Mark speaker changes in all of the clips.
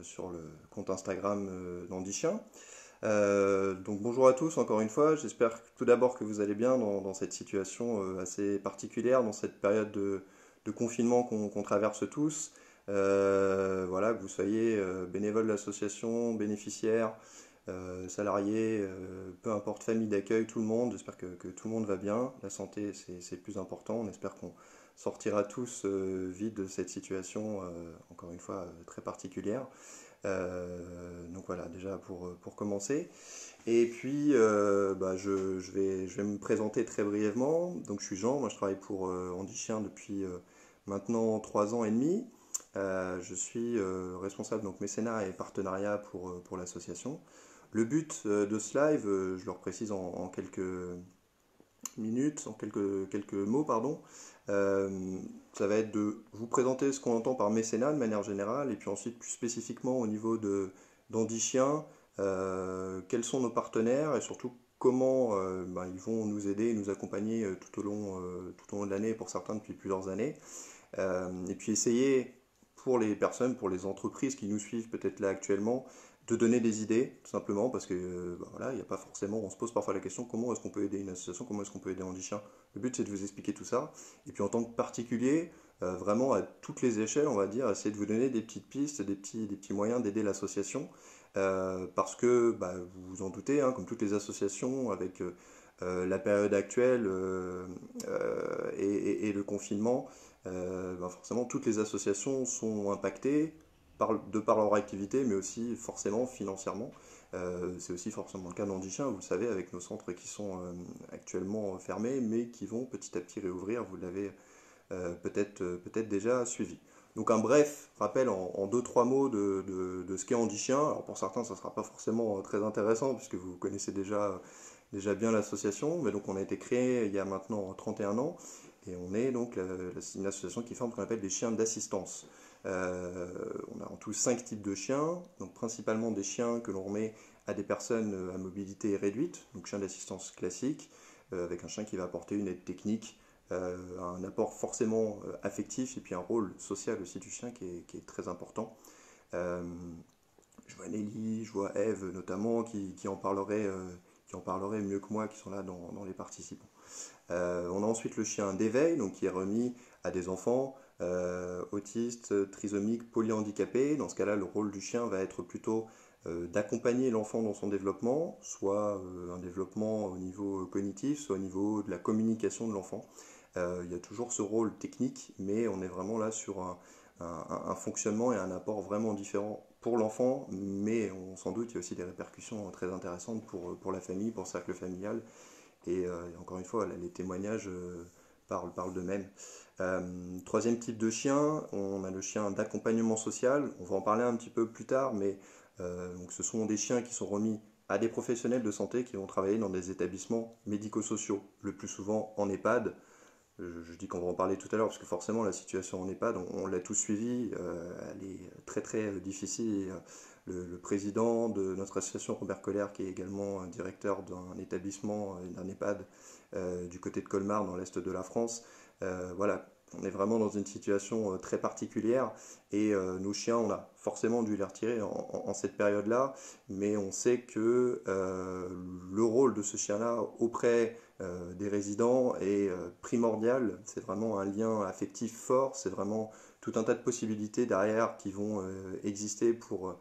Speaker 1: Sur le compte Instagram d'Andy Chien. Donc bonjour à tous encore une fois, j'espère tout d'abord que vous allez bien dans cette situation assez particulière, dans cette période de confinement qu'on traverse tous. Voilà, que vous soyez bénévole de l'association, bénéficiaire, salarié, peu importe, famille d'accueil, tout le monde, j'espère que tout le monde va bien. La santé c'est le plus important, on espère qu'on sortira tous vite de cette situation, encore une fois, très particulière. Donc voilà, déjà pour commencer. Et puis, je vais me présenter très brièvement. Donc je suis Jean, moi je travaille pour Andy Chien depuis maintenant 3 ans et demi. Je suis responsable donc mécénat et partenariat pour l'association. Le but de ce live, je le précise en quelques minutes, en quelques mots, pardon. Euh, Ça va être de vous présenter ce qu'on entend par mécénat de manière générale, et puis ensuite plus spécifiquement au niveau d'Andy Chien, quels sont nos partenaires et surtout comment ils vont nous aider et nous accompagner tout au long de l'année, pour certains depuis plusieurs années. Et puis essayer pour les personnes, pour les entreprises qui nous suivent peut-être là actuellement, de donner des idées, tout simplement, parce que voilà, il n'y a pas forcément, on se pose parfois la question comment est-ce qu'on peut aider une association, comment est-ce qu'on peut aider Andy Chien. Le but c'est de vous expliquer tout ça, et puis en tant que particulier, vraiment à toutes les échelles, on va dire, essayer de vous donner des petites pistes, des petits moyens d'aider l'association, parce que vous vous en doutez, hein, comme toutes les associations, avec la période actuelle et le confinement, forcément toutes les associations sont impactées de par leur activité, mais aussi forcément financièrement. C'est aussi forcément le cas d'Andy Chien, vous le savez, avec nos centres qui sont actuellement fermés, mais qui vont petit à petit réouvrir, vous l'avez peut-être déjà suivi. Donc un bref rappel en deux, trois mots de ce qu'est Andy Chien. Alors pour certains, ça ne sera pas forcément très intéressant, puisque vous connaissez déjà bien l'association, mais donc on a été créé il y a maintenant 31 ans, et on est donc une association qui forme ce qu'on appelle des chiens d'assistance. On a en tout 5 types de chiens, donc principalement des chiens que l'on remet à des personnes à mobilité réduite, donc chien d'assistance classique, avec un chien qui va apporter une aide technique, un apport forcément affectif, et puis un rôle social aussi du chien qui est très important. Euh, je vois Nelly, je vois Eve notamment, qui en parlerait mieux que moi, qui sont là dans les participants. On a ensuite le chien d'éveil, donc qui est remis à des enfants autistes, trisomiques, polyhandicapés. Dans ce cas-là, le rôle du chien va être plutôt d'accompagner l'enfant dans son développement, soit un développement au niveau cognitif, soit au niveau de la communication de l'enfant. Il y a toujours ce rôle technique, mais on est vraiment là sur un fonctionnement et un apport vraiment différent pour l'enfant, mais on s'en doute, il y a aussi des répercussions très intéressantes pour la famille, pour le cercle familial, et encore une fois, là, les témoignages parlent d'eux-mêmes. Troisième type de chien, on a le chien d'accompagnement social. On va en parler un petit peu plus tard, mais donc ce sont des chiens qui sont remis à des professionnels de santé qui vont travailler dans des établissements médico-sociaux, le plus souvent en EHPAD. Je dis qu'on va en parler tout à l'heure parce que forcément la situation en EHPAD, on l'a tous suivi, elle est très très difficile. Et, le président de notre association, Robert Colère, qui est également directeur d'un établissement, d'un EHPAD du côté de Colmar, dans l'est de la France, voilà, on est vraiment dans une situation très particulière, et nos chiens, on a forcément dû les retirer en cette période-là, mais on sait que le rôle de ce chien-là auprès des résidents est primordial. C'est vraiment un lien affectif fort, c'est vraiment tout un tas de possibilités derrière qui vont exister pour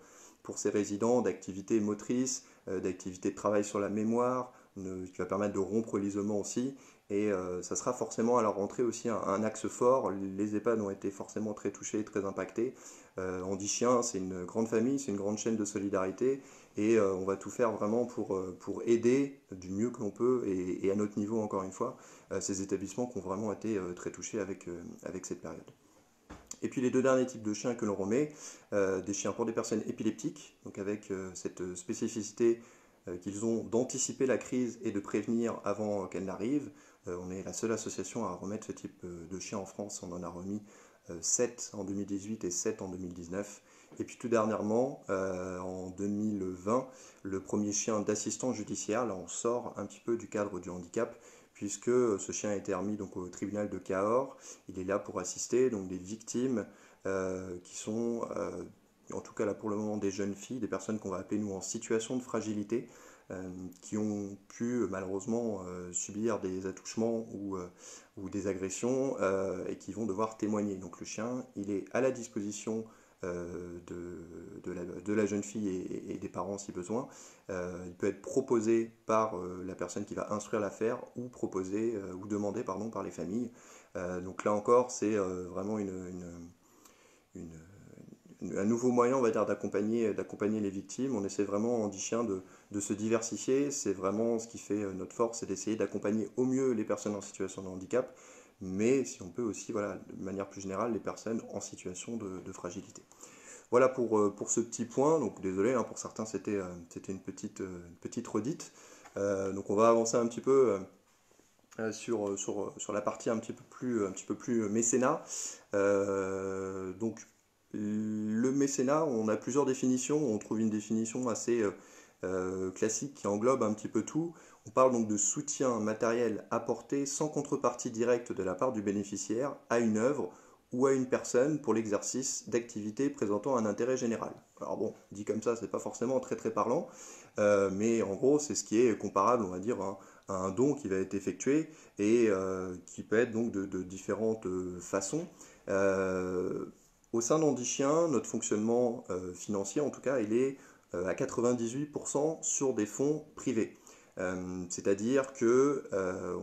Speaker 1: ces résidents, d'activités motrices, d'activités de travail sur la mémoire, qui va permettre de rompre l'isolement aussi. Et ça sera forcément à la rentrée aussi un axe fort. Les EHPAD ont été forcément très touchés et très impactés. Andy Chien, c'est une grande famille, c'est une grande chaîne de solidarité, et on va tout faire vraiment pour aider du mieux que l'on peut, et à notre niveau encore une fois, ces établissements qui ont vraiment été très touchés avec cette période. Et puis les deux derniers types de chiens que l'on remet, des chiens pour des personnes épileptiques, donc avec cette spécificité qu'ils ont d'anticiper la crise et de prévenir avant qu'elle n'arrive. On est la seule association à remettre ce type de chien en France, on en a remis 7 en 2018 et 7 en 2019. Et puis tout dernièrement, en 2020, le premier chien d'assistance judiciaire. Là on sort un petit peu du cadre du handicap, puisque ce chien a été remis donc au tribunal de Cahors. Il est là pour assister donc des victimes qui sont en tout cas là pour le moment des jeunes filles, des personnes qu'on va appeler nous en situation de fragilité, qui ont pu malheureusement subir des attouchements ou des agressions et qui vont devoir témoigner. Donc le chien, il est à la disposition de la jeune fille et des parents si besoin. Il peut être proposé par la personne qui va instruire l'affaire ou proposé ou demandé pardon, par les familles. Donc là encore, c'est vraiment une, un nouveau moyen, on va dire, d'accompagner les victimes. On essaie vraiment en DiChien de se diversifier. C'est vraiment ce qui fait notre force, c'est d'essayer d'accompagner au mieux les personnes en situation de handicap, mais si on peut aussi, voilà, de manière plus générale, les personnes en situation de fragilité. Voilà pour ce petit point. Donc désolé, hein, pour certains c'était une petite redite. Donc on va avancer un petit peu sur la partie un petit peu plus mécénat. Donc le mécénat, on a plusieurs définitions. On trouve une définition assez classique qui englobe un petit peu tout. On parle donc de soutien matériel apporté sans contrepartie directe de la part du bénéficiaire à une œuvre ou à une personne pour l'exercice d'activités présentant un intérêt général. Alors bon, dit comme ça, c'est pas forcément très très parlant, mais en gros, c'est ce qui est comparable, on va dire, à un don qui va être effectué et qui peut être donc de différentes façons. Au sein d'Handichien, notre fonctionnement financier, en tout cas, il est à 98% sur des fonds privés. C'est-à-dire que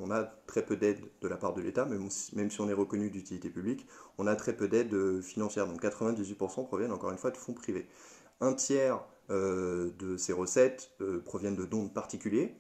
Speaker 1: on a très peu d'aide de la part de l'État, même si on est reconnu d'utilité publique, on a très peu d'aide financière. Donc 98% proviennent encore une fois de fonds privés. Un tiers de ces recettes proviennent de dons de particuliers.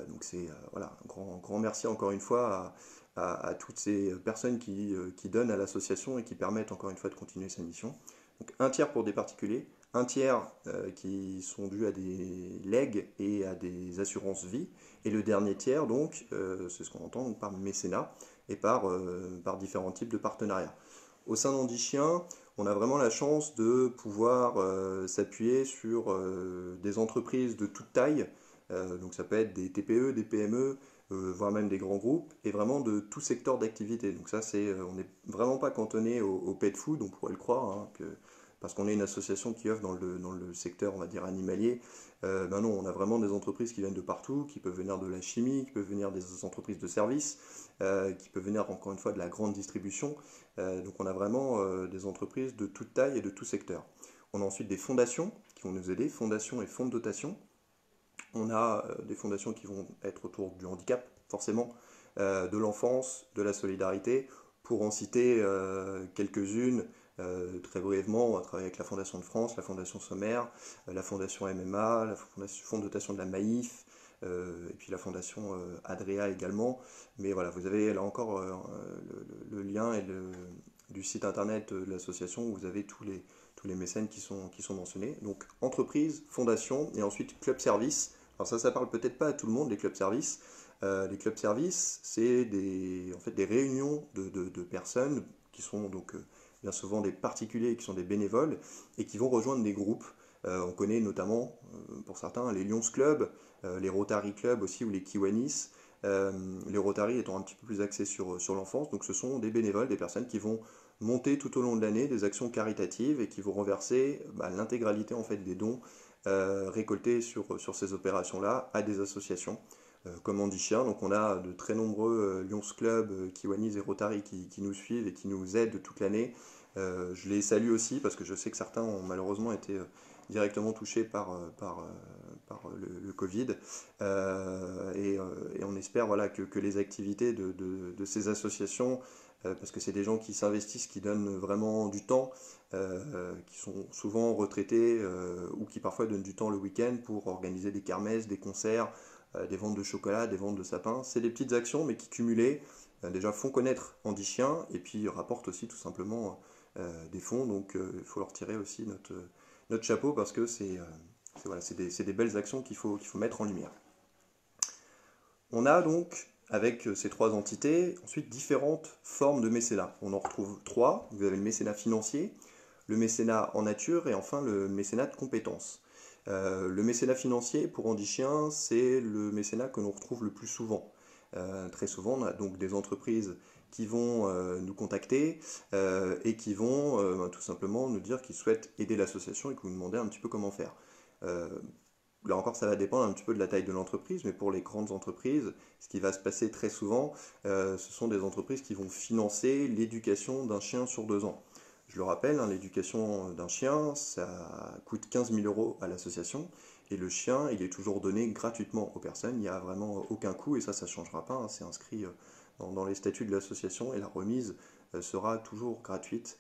Speaker 1: Donc c'est voilà, un grand merci encore une fois à toutes ces personnes qui donnent à l'association et qui permettent encore une fois de continuer sa mission. Donc un tiers pour des particuliers, un tiers qui sont dus à des legs et à des assurances vie, et le dernier tiers, donc, c'est ce qu'on entend donc, par mécénat et par différents types de partenariats. Au sein d'Handichien, on a vraiment la chance de pouvoir s'appuyer sur des entreprises de toute taille, donc ça peut être des TPE, des PME, voire même des grands groupes, et vraiment de tout secteur d'activité. Donc ça, on n'est vraiment pas cantonné au pet food, on pourrait le croire, hein, parce qu'on est une association qui œuvre dans le secteur, on va dire, animalier. Ben non, on a vraiment des entreprises qui viennent de partout, qui peuvent venir de la chimie, qui peuvent venir des entreprises de services, qui peuvent venir encore une fois de la grande distribution. Donc on a vraiment des entreprises de toute taille et de tout secteur. On a ensuite des fondations qui vont nous aider, fondations et fonds de dotation. On a des fondations qui vont être autour du handicap, forcément, de l'enfance, de la solidarité. Pour en citer quelques-unes, très brièvement, on va travailler avec la Fondation de France, la Fondation Sommaire, la Fondation MMA, la Fonds de dotation de la Maïf, et puis la Fondation Adrea également. Mais voilà, vous avez là encore le lien du site internet de l'association où vous avez tous les mécènes qui sont mentionnés. Donc entreprise, fondation et ensuite club service. Alors ça parle peut-être pas à tout le monde, les clubs services. Les clubs services, c'est en fait, des réunions de personnes qui sont donc bien souvent des particuliers qui sont des bénévoles et qui vont rejoindre des groupes. On connaît notamment, pour certains, les Lions Club, les Rotary Club aussi ou les Kiwanis. Les Rotary étant un petit peu plus axés sur l'enfance. Donc ce sont des bénévoles, des personnes qui vont monter tout au long de l'année des actions caritatives et qui vont reverser l'intégralité en fait, des dons récoltés sur ces opérations-là à des associations comme Handichien. Donc on a de très nombreux Lions Club, Kiwanis et Rotary qui nous suivent et qui nous aident toute l'année. Je les salue aussi parce que je sais que certains ont malheureusement été directement touchés par le Covid. Et on espère voilà, que les activités de ces associations, parce que c'est des gens qui s'investissent, qui donnent vraiment du temps, qui sont souvent retraités ou qui parfois donnent du temps le week-end pour organiser des kermesses, des concerts, des ventes de chocolat, des ventes de sapins. C'est des petites actions mais qui cumulées déjà font connaître Handichien et puis rapportent aussi tout simplement des fonds. Donc il faut leur tirer aussi notre chapeau parce que voilà, c'est des belles actions qu'il faut mettre en lumière. On a donc, avec ces trois entités, ensuite différentes formes de mécénat. On en retrouve trois. Vous avez le mécénat financier, le mécénat en nature et enfin le mécénat de compétences. Le mécénat financier, pour Handichien, c'est le mécénat que l'on retrouve le plus souvent. Très souvent, on a donc des entreprises qui vont nous contacter et qui vont tout simplement nous dire qu'ils souhaitent aider l'association et que vous nous demandez un petit peu comment faire. Euh, Là encore, ça va dépendre un petit peu de la taille de l'entreprise, mais pour les grandes entreprises, ce qui va se passer très souvent, ce sont des entreprises qui vont financer l'éducation d'un chien sur 2 ans. Je le rappelle, hein, l'éducation d'un chien, ça coûte 15 000 euros à l'association, et le chien, il est toujours donné gratuitement aux personnes, il n'y a vraiment aucun coût, et ça ne changera pas, hein, c'est inscrit dans les statuts de l'association, et la remise sera toujours gratuite.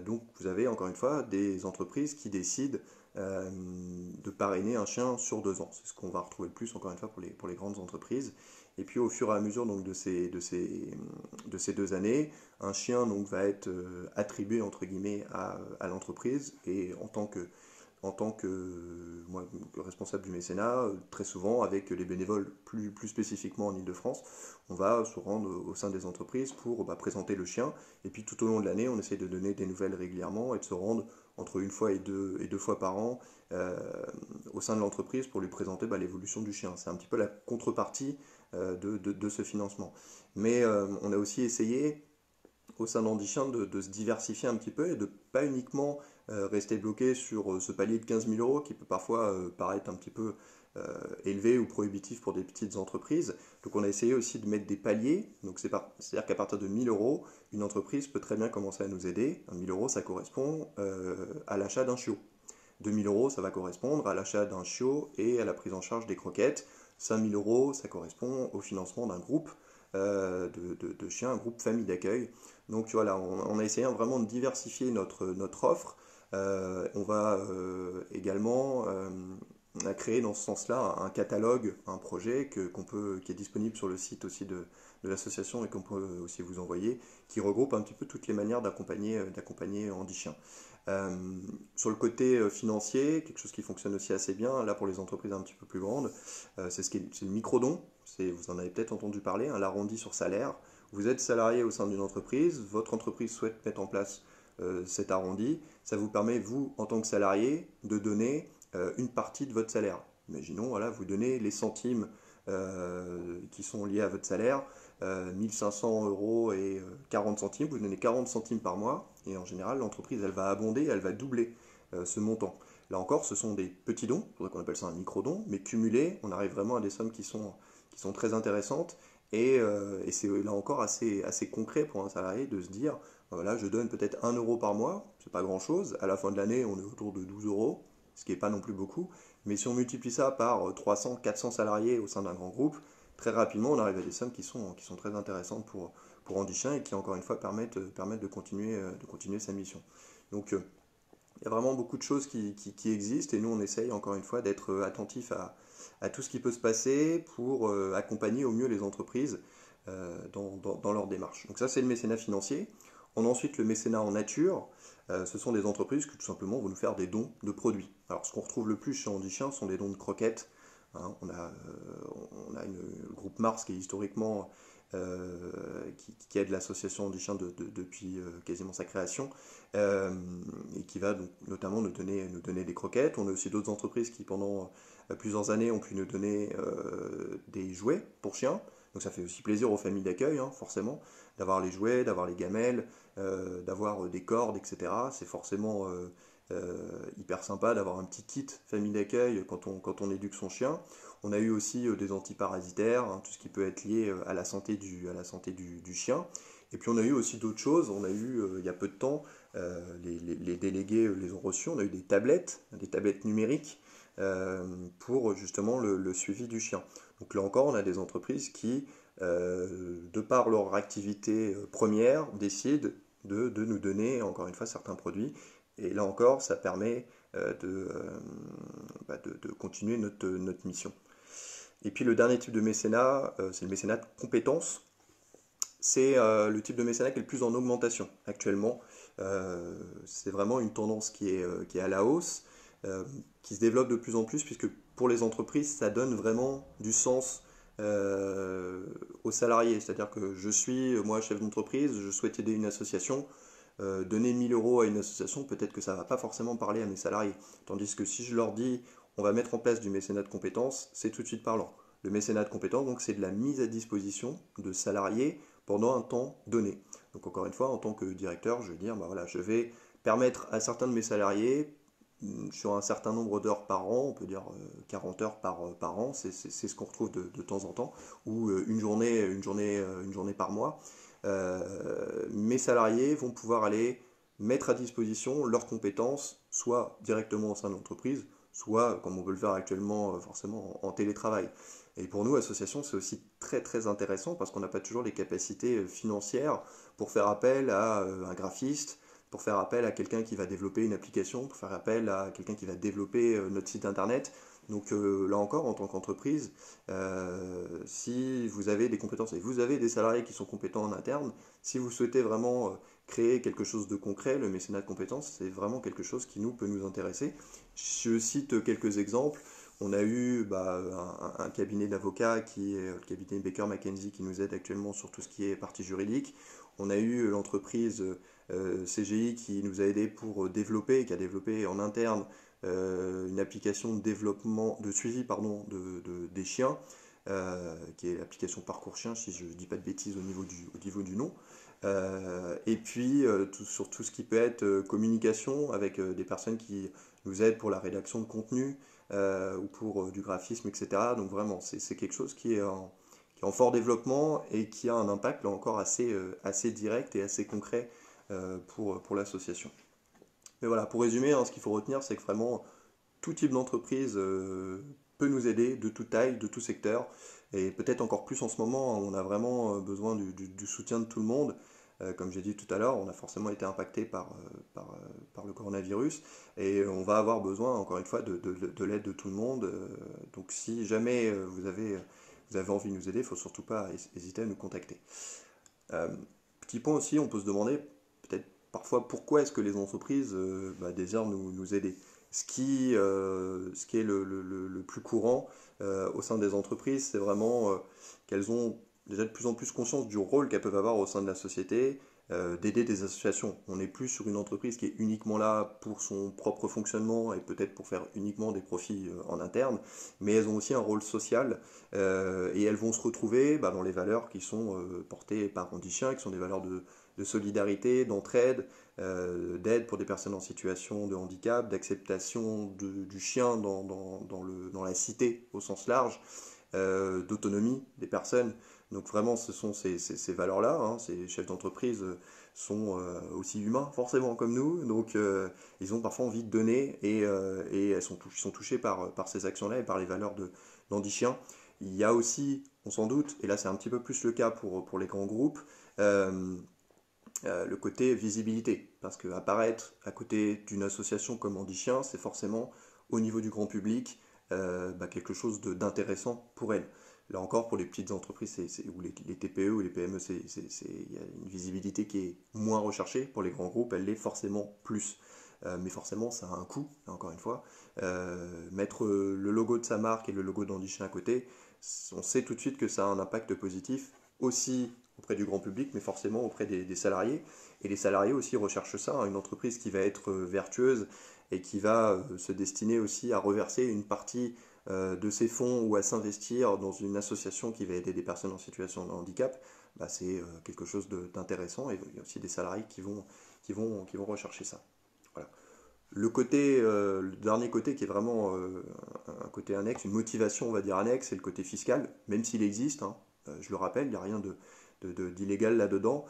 Speaker 1: Donc vous avez encore une fois des entreprises qui décident de parrainer un chien sur 2 ans. C'est ce qu'on va retrouver le plus, encore une fois, pour les grandes entreprises. Et puis au fur et à mesure donc, de ces 2 années, un chien donc, va être attribué entre guillemets à l'entreprise. Et en tant que moi, responsable du mécénat, très souvent avec les bénévoles plus spécifiquement en Ile-de-France, on va se rendre au sein des entreprises pour présenter le chien. Et puis tout au long de l'année, on essaie de donner des nouvelles régulièrement et de se rendre entre une fois et deux fois par an au sein de l'entreprise pour lui présenter l'évolution du chien. C'est un petit peu la contrepartie de ce financement. Mais on a aussi essayé au sein d'Handichien de se diversifier un petit peu et de pas uniquement rester bloqué sur ce palier de 15 000 euros qui peut parfois paraître un petit peu élevé ou prohibitif pour des petites entreprises. Donc on a essayé aussi de mettre des paliers. Donc c'est-à-dire qu'à partir de 1 000 euros, une entreprise peut très bien commencer à nous aider. 1 000 euros, ça correspond à l'achat d'un chiot. 2 000 euros, ça va correspondre à l'achat d'un chiot et à la prise en charge des croquettes. 5 000 euros, ça correspond au financement d'un groupe de chiens, un groupe famille d'accueil. Donc voilà, on a essayé vraiment de diversifier notre offre. On va également on a créé dans ce sens-là un catalogue, un projet qui est disponible sur le site aussi de l'association et qu'on peut aussi vous envoyer, qui regroupe un petit peu toutes les manières d'accompagner Handichien. Sur le côté financier, quelque chose qui fonctionne aussi assez bien, là pour les entreprises un petit peu plus grandes, c'est le microdon. Vous en avez peut-être entendu parler, hein, l'arrondi sur salaire. Vous êtes salarié au sein d'une entreprise, votre entreprise souhaite mettre en place cet arrondi, ça vous permet, vous, en tant que salarié, de donner une partie de votre salaire. Imaginons, voilà, vous donnez les centimes qui sont liés à votre salaire, 1500 euros et 40 centimes, vous donnez 40 centimes par mois, et en général, l'entreprise, elle va abonder, elle va doubler ce montant. Là encore, ce sont des petits dons, c'est pour ça qu'on appelle ça un micro-don, mais cumulés, on arrive vraiment à des sommes qui sont très intéressantes, et c'est là encore assez concret pour un salarié de se dire, voilà, je donne peut-être 1 euro par mois, c'est pas grand-chose, à la fin de l'année, on est autour de 12 euros, ce qui n'est pas non plus beaucoup, mais si on multiplie ça par 300, 400 salariés au sein d'un grand groupe, très rapidement, on arrive à des sommes qui sont très intéressantes pour Handichien et qui, encore une fois, permettent de continuer sa mission. Donc, il y a vraiment beaucoup de choses qui existent et nous, on essaye, encore une fois, d'être attentifs à tout ce qui peut se passer pour accompagner au mieux les entreprises dans leur démarche. Donc ça, c'est le mécénat financier. On a ensuite le mécénat en nature. Ce sont des entreprises qui tout simplement vont nous faire des dons de produits. Alors ce qu'on retrouve le plus chez Handichien sont des dons de croquettes. Hein, on a le groupe Mars qui est historiquement qui aide l'association Handichien depuis quasiment sa création et qui va donc, notamment nous donner des croquettes. On a aussi d'autres entreprises qui pendant plusieurs années ont pu nous donner des jouets pour chiens. Donc ça fait aussi plaisir aux familles d'accueil, hein, forcément, d'avoir les jouets, d'avoir les gamelles, d'avoir des cordes, etc. C'est forcément hyper sympa d'avoir un petit kit famille d'accueil quand on éduque son chien. On a eu aussi des antiparasitaires, hein, tout ce qui peut être lié à la santé du chien. Et puis on a eu aussi d'autres choses. On a eu, il y a peu de temps, les délégués les ont reçus. On a eu des tablettes numériques pour justement le suivi du chien. Donc là encore, on a des entreprises qui, de par leur activité première, décident de nous donner, encore une fois, certains produits. Et là encore, ça permet de continuer notre mission. Et puis le dernier type de mécénat, c'est le mécénat de compétences. C'est le type de mécénat qui est le plus en augmentation actuellement. C'est vraiment une tendance qui est à la hausse, qui se développe de plus en plus, puisque pour les entreprises, ça donne vraiment du sens aux salariés. C'est-à-dire que je suis, moi, chef d'entreprise, je souhaite aider une association. Donner 1 000 euros à une association, peut-être que ça ne va pas forcément parler à mes salariés. Tandis que si je leur dis, on va mettre en place du mécénat de compétences, c'est tout de suite parlant. Le mécénat de compétences, donc, c'est de la mise à disposition de salariés pendant un temps donné. Donc encore une fois, en tant que directeur, je vais dire, bah voilà, je vais permettre à certains de mes salariés, sur un certain nombre d'heures par an, on peut dire 40 heures par an, c'est ce qu'on retrouve de temps en temps, ou une journée par mois, mes salariés vont pouvoir aller mettre à disposition leurs compétences, soit directement au sein de l'entreprise, soit, comme on peut le faire actuellement, forcément en télétravail. Et pour nous, association, c'est aussi très très intéressant parce qu'on n'a pas toujours les capacités financières pour faire appel à un graphiste, pour faire appel à quelqu'un qui va développer une application, pour faire appel à quelqu'un qui va développer notre site internet. Donc là encore, en tant qu'entreprise, si vous avez des compétences et vous avez des salariés qui sont compétents en interne, si vous souhaitez vraiment créer quelque chose de concret, le mécénat de compétences, c'est vraiment quelque chose qui nous peut nous intéresser. Je cite quelques exemples. On a eu un cabinet d'avocats qui est le cabinet Baker McKenzie qui nous aide actuellement sur tout ce qui est partie juridique. On a eu l'entreprise CGI qui nous a aidé pour développer, qui a développé en interne une application de développement, de suivi pardon, des chiens, qui est l'application Parcours Chien, si je ne dis pas de bêtises au niveau du nom. Et puis sur tout ce qui peut être communication avec des personnes qui nous aident pour la rédaction de contenu ou pour du graphisme, etc. Donc vraiment, c'est quelque chose qui est en fort développement et qui a un impact là encore assez direct et assez concret pour l'association. Mais voilà, pour résumer, hein, ce qu'il faut retenir, c'est que vraiment tout type d'entreprise peut nous aider, de toute taille, de tout secteur. Et peut-être encore plus en ce moment, on a vraiment besoin du soutien de tout le monde. Comme j'ai dit tout à l'heure, on a forcément été impacté par le coronavirus et on va avoir besoin, encore une fois, de l'aide de tout le monde. Donc si jamais vous avez envie de nous aider, il ne faut surtout pas hésiter à nous contacter. Euh, Petit point aussi, on peut se demander peut-être parfois pourquoi est-ce que les entreprises désirent nous aider. Ce qui est le plus courant au sein des entreprises, c'est vraiment qu'elles ont déjà de plus en plus conscience du rôle qu'elles peuvent avoir au sein de la société, d'aider des associations. On n'est plus sur une entreprise qui est uniquement là pour son propre fonctionnement et peut-être pour faire uniquement des profits en interne, mais elles ont aussi un rôle social et elles vont se retrouver dans les valeurs qui sont portées par Andy Chien, qui sont des valeurs de solidarité, d'entraide, d'aide pour des personnes en situation de handicap, d'acceptation du chien dans la cité au sens large, d'autonomie des personnes. Donc vraiment, ce sont ces valeurs-là. Hein, ces chefs d'entreprise sont aussi humains, forcément comme nous. Donc ils ont parfois envie de donner et ils sont touchés par ces actions-là et par les valeurs d'Andy Chien. Il y a aussi, on s'en doute, et là c'est un petit peu plus le cas pour les grands groupes, le côté visibilité. Parce que apparaître à côté d'une association comme Andy Chien, c'est forcément au niveau du grand public quelque chose d'intéressant pour elle. Là encore, pour les petites entreprises ou les TPE ou les PME, il y a une visibilité qui est moins recherchée. Pour les grands groupes, elle l'est forcément plus. Mais forcément, ça a un coût, encore une fois. Mettre le logo de sa marque et le logo d'Andy Chien à côté, on sait tout de suite que ça a un impact positif aussi auprès du grand public, mais forcément auprès des salariés. Et les salariés aussi recherchent ça, hein, une entreprise qui va être vertueuse et qui va se destiner aussi à reverser une partie de ses fonds ou à s'investir dans une association qui va aider des personnes en situation de handicap, c'est quelque chose d'intéressant et il y a aussi des salariés qui vont rechercher ça. Voilà. Le dernier côté qui est vraiment un côté annexe, une motivation on va dire annexe, c'est le côté fiscal, même s'il existe, hein, je le rappelle, il n'y a rien d'illégal là-dedans.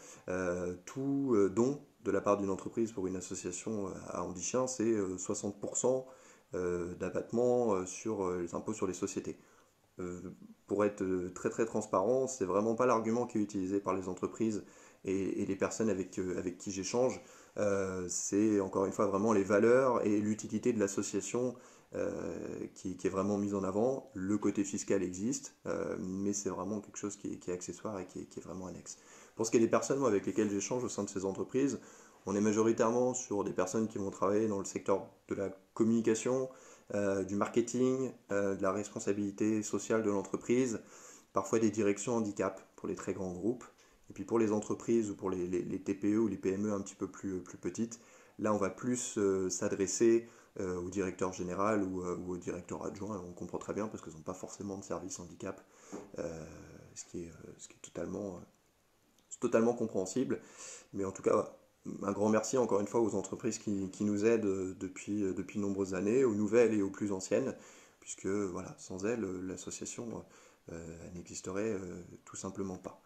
Speaker 1: Tout don de la part d'une entreprise pour une association à Andy Chien, c'est 60% d'abattement sur les impôts sur les sociétés. Pour être très très transparent, c'est vraiment pas l'argument qui est utilisé par les entreprises et les personnes avec qui j'échange. C'est encore une fois vraiment les valeurs et l'utilité de l'association qui est vraiment mise en avant. Le côté fiscal existe, mais c'est vraiment quelque chose qui est accessoire et qui est vraiment annexe. Pour ce qui est des personnes avec lesquelles j'échange au sein de ces entreprises, on est majoritairement sur des personnes qui vont travailler dans le secteur de la communication, du marketing, de la responsabilité sociale de l'entreprise, parfois des directions handicap pour les très grands groupes. Et puis pour les entreprises ou pour les TPE ou les PME un petit peu plus petites, là on va plus s'adresser au directeur général ou au directeur adjoint. On comprend très bien parce qu'ils n'ont pas forcément de service handicap, ce qui est c'est totalement compréhensible. Mais en tout cas, un grand merci encore une fois aux entreprises qui nous aident depuis de nombreuses années, aux nouvelles et aux plus anciennes, puisque voilà, sans elles, l'association elle n'existerait tout simplement pas.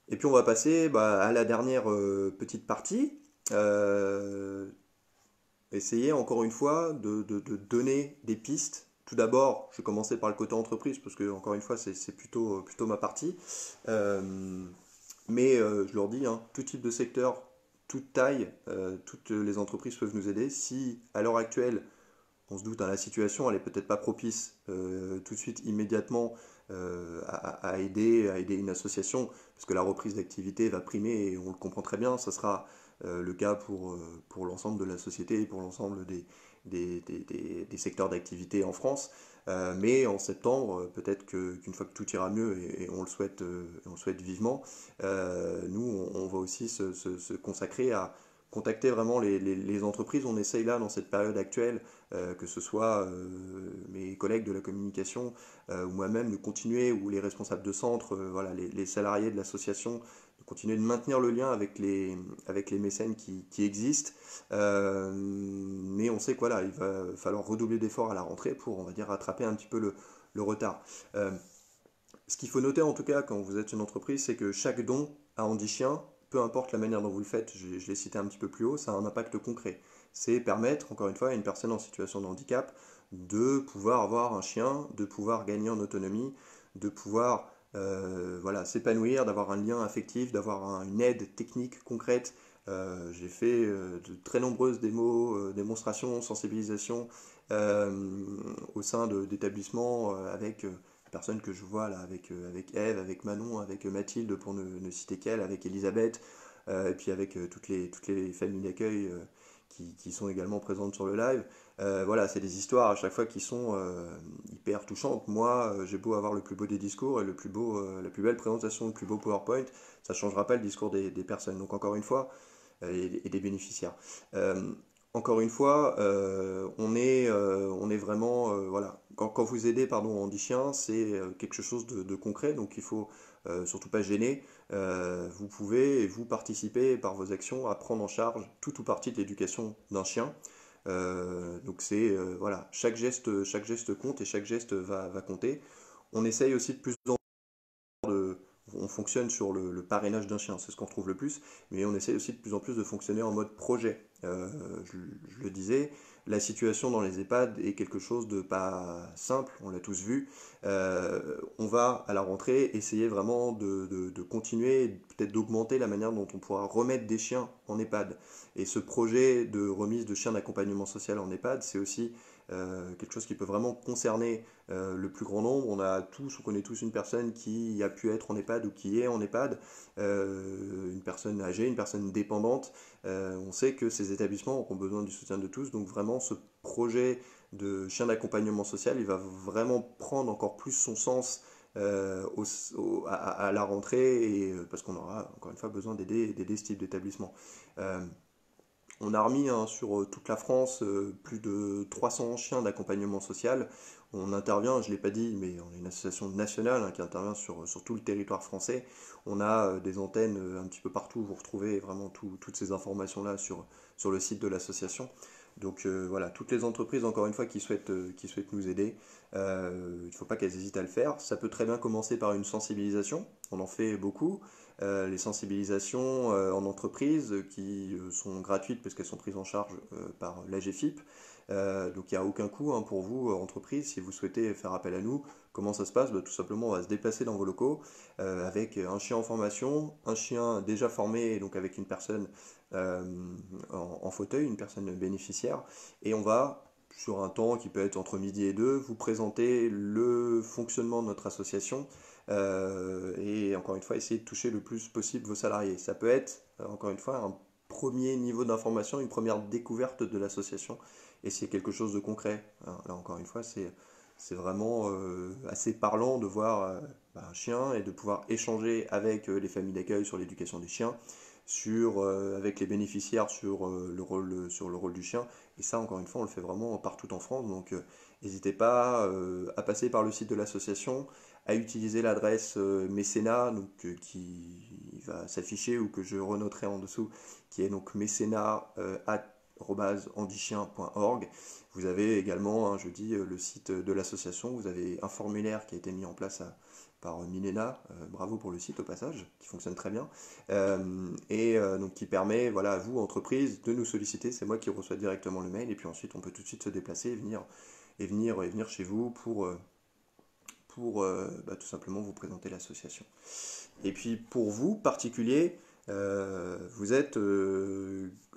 Speaker 1: Et puis on va passer à la dernière petite partie. Euh, Essayer encore une fois de donner des pistes. Tout d'abord, je vais commencer par le côté entreprise, parce que encore une fois, c'est plutôt ma partie. Euh, mais je leur dis, hein, tout type de secteur, toute taille, toutes les entreprises peuvent nous aider. Si à l'heure actuelle, on se doute, hein, la situation, elle est peut-être pas propice tout de suite, immédiatement, à aider une association, parce que la reprise d'activité va primer, et on le comprend très bien, ça sera le cas pour l'ensemble de la société et pour l'ensemble des secteurs d'activité en France. Mais en septembre, peut-être qu'une fois que tout ira mieux, et on le souhaite vivement, nous, on va aussi se consacrer à contacter vraiment les entreprises. On essaye là, dans cette période actuelle, que ce soit mes collègues de la communication ou moi-même, de continuer, ou les responsables de centre, voilà, les salariés de l'association, de continuer de maintenir le lien avec les mécènes qui existent. Mais on sait que voilà, il va falloir redoubler d'efforts à la rentrée pour, on va dire, rattraper un petit peu le retard. Ce qu'il faut noter en tout cas quand vous êtes une entreprise, c'est que chaque don à Andy Chien, peu importe la manière dont vous le faites, je l'ai cité un petit peu plus haut, ça a un impact concret. C'est permettre, encore une fois, à une personne en situation de handicap de pouvoir avoir un chien, de pouvoir gagner en autonomie, de pouvoir voilà, s'épanouir, d'avoir un lien affectif, d'avoir une aide technique concrète. J'ai fait de très nombreuses démonstrations, sensibilisations au sein d'établissements avec personnes que je vois là, avec Eve, avec Manon, avec Mathilde, pour ne citer qu'elle, avec Elisabeth, et puis avec toutes les familles d'accueil qui sont également présentes sur le live. Voilà, c'est des histoires à chaque fois qui sont hyper touchantes. Moi, j'ai beau avoir le plus beau des discours et la plus belle présentation, le plus beau PowerPoint, ça ne changera pas le discours des personnes. Donc encore une fois, et des bénéficiaires. Euh, Encore une fois, on est vraiment, voilà, quand vous aidez, pardon, Andy Chien, c'est quelque chose de concret, donc il faut surtout pas gêner. Vous pouvez, et vous participer par vos actions à prendre en charge tout ou partie de l'éducation d'un chien. Donc c'est, voilà, chaque geste compte, et chaque geste va compter. On essaye aussi de plus en de, on fonctionne sur le parrainage d'un chien, c'est ce qu'on retrouve le plus, mais on essaie aussi de plus en plus de fonctionner en mode projet. Je le disais, la situation dans les EHPAD est quelque chose de pas simple, on l'a tous vu. On va à la rentrée essayer vraiment de continuer, peut-être d'augmenter la manière dont on pourra remettre des chiens en EHPAD. Et ce projet de remise de chiens d'accompagnement social en EHPAD, c'est aussi quelque chose qui peut vraiment concerner le plus grand nombre. On connaît tous une personne qui a pu être en EHPAD ou qui est en EHPAD, une personne âgée, une personne dépendante. On sait que ces établissements auront besoin du soutien de tous, donc vraiment ce projet de chien d'accompagnement social, il va vraiment prendre encore plus son sens à la rentrée, parce qu'on aura encore une fois besoin d'aider ce type d'établissement. Euh, on a remis, hein, sur toute la France plus de 300 chiens d'accompagnement social. On intervient, je ne l'ai pas dit, mais on est une association nationale, hein, qui intervient sur tout le territoire français. On a des antennes un petit peu partout. Vous retrouvez vraiment toutes ces informations-là sur le site de l'association. Donc voilà, toutes les entreprises, encore une fois, qui souhaitent nous aider, il ne faut pas qu'elles hésitent à le faire. Ça peut très bien commencer par une sensibilisation. On en fait beaucoup. Les sensibilisations en entreprise qui sont gratuites parce qu'elles sont prises en charge par l'AGFIP. Donc il n'y a aucun coût, hein, pour vous, entreprise, si vous souhaitez faire appel à nous. Comment ça se passe? Tout simplement, on va se déplacer dans vos locaux avec un chien en formation, un chien déjà formé, donc avec une personne euh, en fauteuil, une personne bénéficiaire, et on va, sur un temps qui peut être entre midi et deux, vous présenter le fonctionnement de notre association, et encore une fois, essayer de toucher le plus possible vos salariés. Ça peut être, encore une fois, un premier niveau d'information, une première découverte de l'association, et c'est quelque chose de concret. Alors, là, encore une fois, c'est vraiment assez parlant de voir un chien et de pouvoir échanger avec les familles d'accueil sur l'éducation des chiens, avec les bénéficiaires sur le rôle du chien. Et ça, encore une fois, on le fait vraiment partout en France. Donc, n'hésitez pas à passer par le site de l'association, à utiliser l'adresse mécénat, donc, qui va s'afficher ou que je renoterai en dessous, qui est donc mécénat@andichien.org. Vous avez également, hein, je dis, le site de l'association. Vous avez un formulaire qui a été mis en place par Milena, bravo pour le site au passage, qui fonctionne très bien, donc qui permet, voilà, à vous, entreprise, de nous solliciter. C'est moi qui reçois directement le mail, et puis ensuite on peut tout de suite se déplacer et venir chez vous pour tout simplement vous présenter l'association. Et puis pour vous, particulier, vous êtes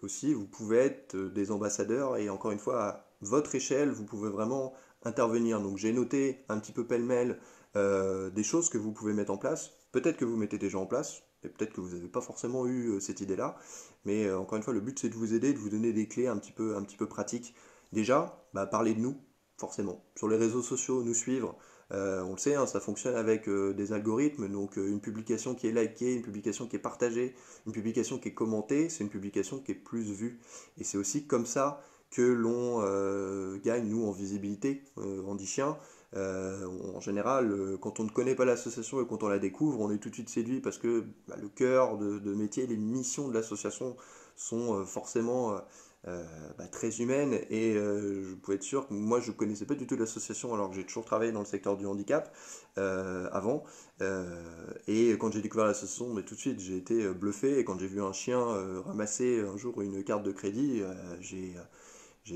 Speaker 1: aussi, vous pouvez être des ambassadeurs, et encore une fois, à votre échelle, vous pouvez vraiment intervenir. Donc j'ai noté un petit peu pêle-mêle des choses que vous pouvez mettre en place. Peut-être que vous mettez déjà en place, et peut-être que vous n'avez pas forcément eu cette idée-là, mais encore une fois, le but c'est de vous aider, de vous donner des clés un petit peu pratiques. Déjà, parlez de nous, forcément. Sur les réseaux sociaux, nous suivre. On le sait, hein, ça fonctionne avec des algorithmes, donc une publication qui est likée, une publication qui est partagée, une publication qui est commentée, c'est une publication qui est plus vue. Et c'est aussi comme ça que l'on gagne, nous, en visibilité, Andy Chien. En général, quand on ne connaît pas l'association et quand on la découvre, on est tout de suite séduit parce que le cœur de métier, les missions de l'association sont forcément très humaines, et je pouvais être sûr que moi je ne connaissais pas du tout l'association alors que j'ai toujours travaillé dans le secteur du handicap avant, et quand j'ai découvert l'association, mais tout de suite j'ai été bluffé, et quand j'ai vu un chien ramasser un jour une carte de crédit, j'ai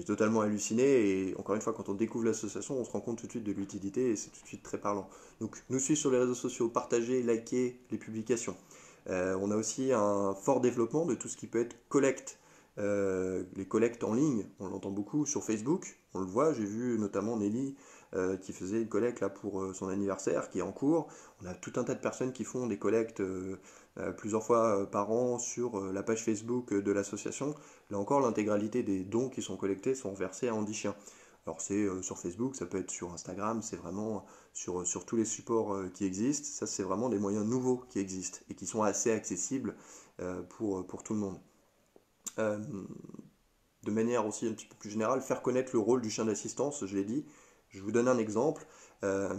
Speaker 1: totalement halluciné. Et encore une fois, quand on découvre l'association, on se rend compte tout de suite de l'utilité, et c'est tout de suite très parlant. Donc nous suivre sur les réseaux sociaux, partager, liker les publications. On a aussi un fort développement de tout ce qui peut être collecte. Les collectes en ligne, on l'entend beaucoup sur Facebook, on le voit, j'ai vu notamment Nelly qui faisait une collecte là pour son anniversaire qui est en cours. On a tout un tas de personnes qui font des collectes plusieurs fois par an sur la page Facebook de l'association. Là encore, l'intégralité des dons qui sont collectés sont versés à Andy Chien. Alors c'est sur Facebook, ça peut être sur Instagram, c'est vraiment sur tous les supports qui existent. Ça, c'est vraiment des moyens nouveaux qui existent et qui sont assez accessibles pour tout le monde. Euh, de manière aussi un petit peu plus générale, faire connaître le rôle du chien d'assistance, je l'ai dit. Je vous donne un exemple. Euh,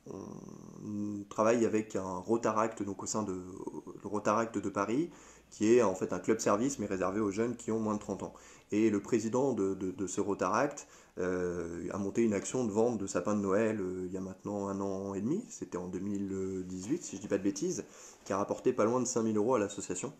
Speaker 1: on travaille avec un Rotaract, donc au sein de le Rotaract de Paris, qui est en fait un club service mais réservé aux jeunes qui ont moins de 30 ans. Et le président de ce Rotaract a monté une action de vente de sapins de Noël il y a maintenant 1 an et demi, c'était en 2018 si je ne dis pas de bêtises, qui a rapporté pas loin de 5 000 € à l'association.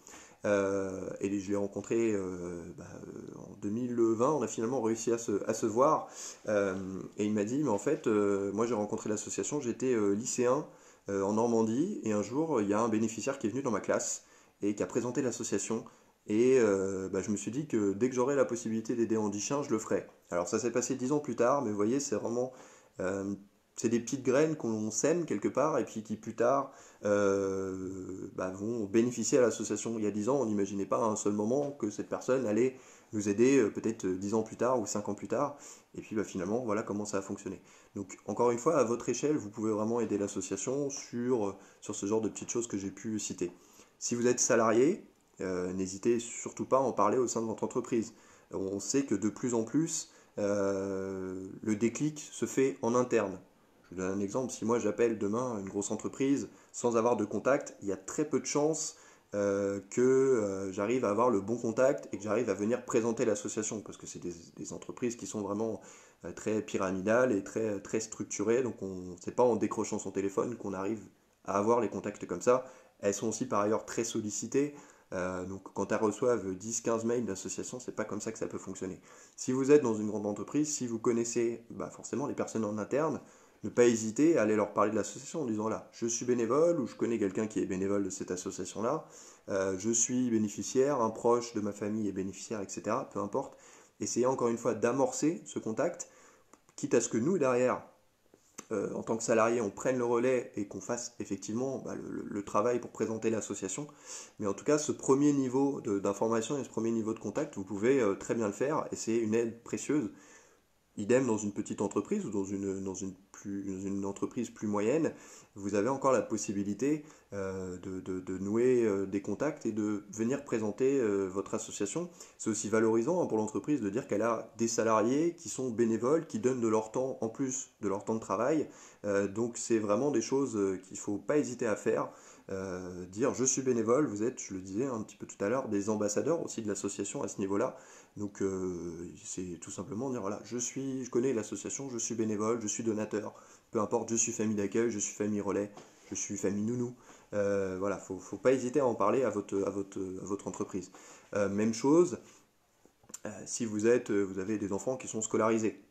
Speaker 1: Et je l'ai rencontré en 2020, on a finalement réussi à se voir, et il m'a dit, mais en fait, moi j'ai rencontré l'association, j'étais lycéen en Normandie, et un jour il y a un bénéficiaire qui est venu dans ma classe et qui a présenté l'association, et je me suis dit que dès que j'aurais la possibilité d'aider Andy Chien, je le ferais. Alors ça s'est passé 10 ans plus tard, mais vous voyez, c'est vraiment... euh, c'est des petites graines qu'on sème quelque part, et puis qui plus tard vont bénéficier à l'association. Il y a 10 ans, on n'imaginait pas à un seul moment que cette personne allait nous aider peut-être 10 ans plus tard ou 5 ans plus tard. Et puis finalement, voilà comment ça a fonctionné. Donc encore une fois, à votre échelle, vous pouvez vraiment aider l'association sur ce genre de petites choses que j'ai pu citer. Si vous êtes salarié, n'hésitez surtout pas à en parler au sein de votre entreprise. On sait que de plus en plus, le déclic se fait en interne. Je vous donne un exemple, si moi j'appelle demain une grosse entreprise sans avoir de contact, il y a très peu de chances que j'arrive à avoir le bon contact et que j'arrive à venir présenter l'association, parce que c'est des entreprises qui sont vraiment très pyramidales et très, très structurées, donc c'est pas en décrochant son téléphone qu'on arrive à avoir les contacts comme ça. Elles sont aussi par ailleurs très sollicitées, donc quand elles reçoivent 10-15 mails d'association, c'est pas comme ça que ça peut fonctionner. Si vous êtes dans une grande entreprise, si vous connaissez forcément les personnes en interne, ne pas hésiter à aller leur parler de l'association en disant là, je suis bénévole, ou je connais quelqu'un qui est bénévole de cette association-là, je suis bénéficiaire, un proche de ma famille est bénéficiaire, etc. Peu importe. Essayez encore une fois d'amorcer ce contact, quitte à ce que nous, derrière, en tant que salarié, on prenne le relais et qu'on fasse effectivement le travail pour présenter l'association. Mais en tout cas, ce premier niveau d'information et ce premier niveau de contact, vous pouvez très bien le faire, et c'est une aide précieuse. Idem dans une petite entreprise ou dans une entreprise plus moyenne, vous avez encore la possibilité de nouer des contacts et de venir présenter votre association. C'est aussi valorisant, hein, pour l'entreprise de dire qu'elle a des salariés qui sont bénévoles, qui donnent de leur temps en plus de leur temps de travail. Donc c'est vraiment des choses qu'il ne faut pas hésiter à faire. Dire je suis bénévole, vous êtes, je le disais un petit peu tout à l'heure, des ambassadeurs aussi de l'association à ce niveau-là. Donc c'est tout simplement dire voilà, je connais l'association, je suis bénévole, je suis donateur, peu importe, je suis famille d'accueil, je suis famille relais, je suis famille nounou. Voilà, faut pas hésiter à en parler à votre entreprise. Même chose, si vous avez des enfants qui sont scolarisés,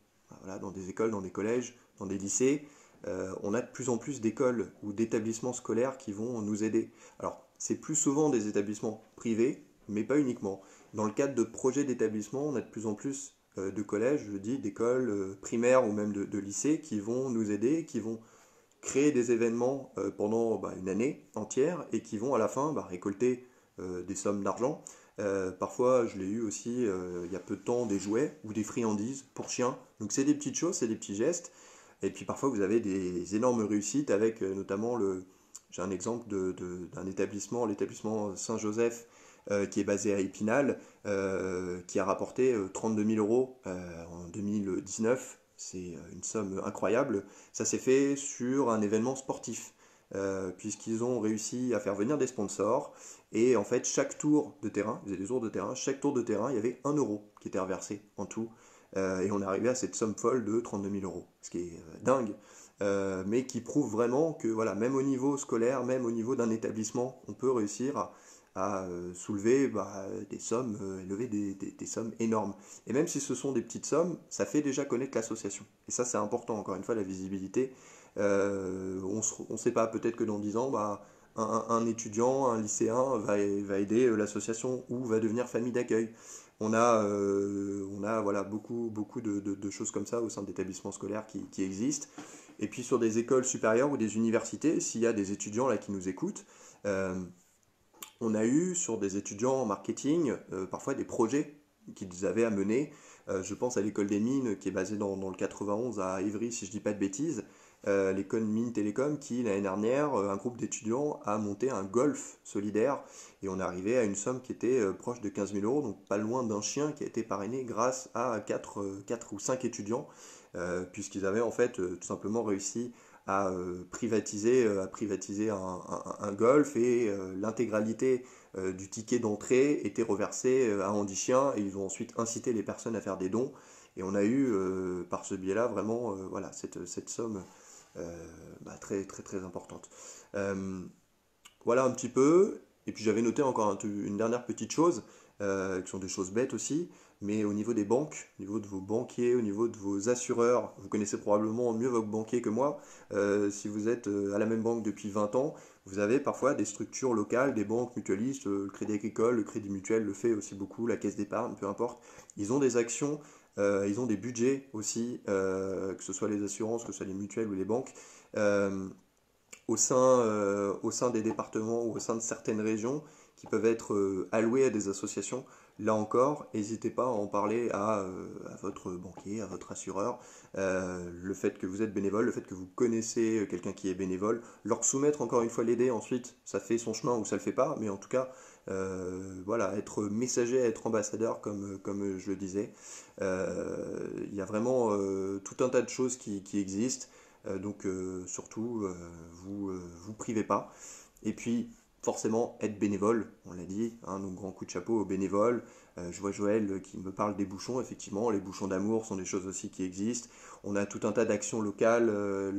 Speaker 1: voilà, dans des écoles, dans des collèges, dans des lycées, on a de plus en plus d'écoles ou d'établissements scolaires qui vont nous aider. Alors, c'est plus souvent des établissements privés, mais pas uniquement. Dans le cadre de projets d'établissement, on a de plus en plus de collèges, je dis, d'écoles primaires ou même de lycées qui vont nous aider, qui vont créer des événements pendant une année entière et qui vont à la fin récolter des sommes d'argent. Parfois, je l'ai eu aussi il y a peu de temps, des jouets ou des friandises pour chiens. Donc c'est des petites choses, c'est des petits gestes. Et puis parfois, vous avez des énormes réussites avec notamment j'ai un exemple d'un établissement, l'établissement Saint-Joseph, qui est basé à Épinal, qui a rapporté 32 000 euros en 2019. C'est une somme incroyable. Ça s'est fait sur un événement sportif, puisqu'ils ont réussi à faire venir des sponsors. Et en fait, chaque tour de terrain, ils faisaient des tours de terrain, chaque tour de terrain, il y avait 1 euro qui était reversé en tout. Et on est arrivé à cette somme folle de 32 000 euros, ce qui est dingue, mais qui prouve vraiment que voilà, même au niveau scolaire, même au niveau d'un établissement, on peut réussir à soulever des sommes, élever des sommes énormes. Et même si ce sont des petites sommes, ça fait déjà connaître l'association. Et ça, c'est important, encore une fois, la visibilité. On ne sait pas, peut-être que dans 10 ans, un étudiant, un lycéen va aider l'association ou va devenir famille d'accueil. On a voilà, beaucoup de choses comme ça au sein d'établissements scolaires qui existent. Et puis sur des écoles supérieures ou des universités, s'il y a des étudiants là qui nous écoutent, on a eu sur des étudiants en marketing parfois des projets qu'ils avaient à mener. Je pense à l'école des mines qui est basée dans le 91 à Ivry, si je ne dis pas de bêtises. L'école Mines Télécom qui, l'année dernière, un groupe d'étudiants a monté un golf solidaire et on est arrivé à une somme qui était proche de 15 000 euros, donc pas loin d'un chien qui a été parrainé grâce à 4 ou 5 étudiants, puisqu'ils avaient en fait tout simplement réussi à privatiser un golf et l'intégralité du ticket d'entrée était reversée à Andy Chien et ils ont ensuite incité les personnes à faire des dons. Et on a eu par ce biais-là vraiment voilà, cette somme très très très importante. Voilà un petit peu. Et puis j'avais noté encore une dernière petite chose, qui sont des choses bêtes aussi, mais au niveau des banques, au niveau de vos banquiers, au niveau de vos assureurs, vous connaissez probablement mieux vos banquiers que moi. Si vous êtes à la même banque depuis 20 ans, vous avez parfois des structures locales, des banques mutualistes, le Crédit Agricole, le Crédit Mutuel le fait aussi beaucoup, la Caisse d'épargne, peu importe. Ils ont des actions, ils ont des budgets aussi, que ce soit les assurances, que ce soit les mutuelles ou les banques. Euh, au sein des départements ou au sein de certaines régions qui peuvent être allouées à des associations. Là encore, n'hésitez pas à en parler à votre banquier, à votre assureur. Le fait que vous êtes bénévole, le fait que vous connaissez quelqu'un qui est bénévole, leur soumettre encore une fois l'aider, ensuite ça fait son chemin ou ça le fait pas, mais en tout cas, voilà, être messager, être ambassadeur comme je le disais. Il y a vraiment tout un tas de choses qui existent. Donc surtout, vous privez pas. Et puis forcément, être bénévole, on l'a dit, hein, donc grand coup de chapeau aux bénévoles. Je vois Joël qui me parle des bouchons, effectivement, les bouchons d'amour sont des choses aussi qui existent. On a tout un tas d'actions locales,